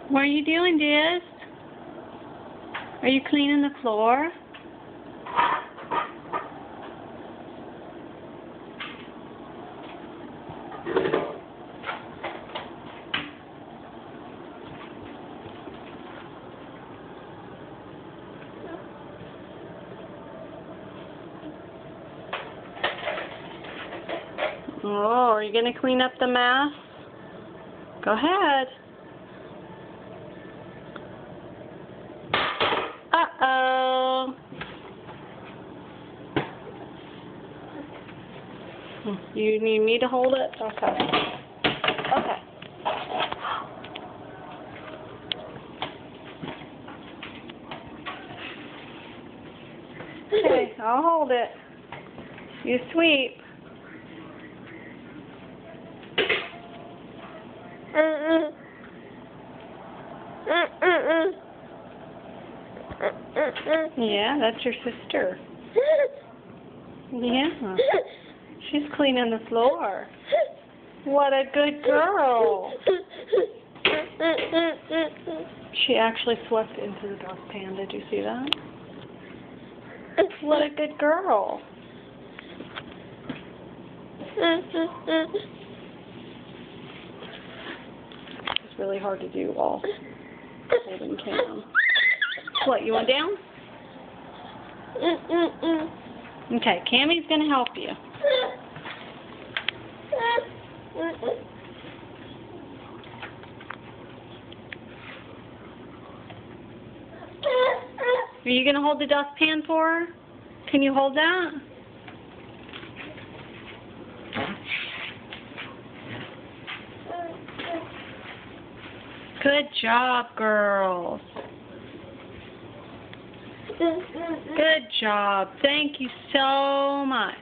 What are you doing, Diz? Are you cleaning the floor? Oh, are you going to clean up the mess? Go ahead. Uh-oh. You need me to hold it? Okay. Okay. Okay, I'll hold it. You sweep. Yeah, that's your sister. Yeah. She's cleaning the floor. What a good girl. She actually swept into the dustpan. Did you see that? What a good girl. It's really hard to do while holding Cam. What, you want down? Okay, Cammie's going to help you. Are you going to hold the dustpan for her? Can you hold that? Good job, girls. Good job. Thank you so much.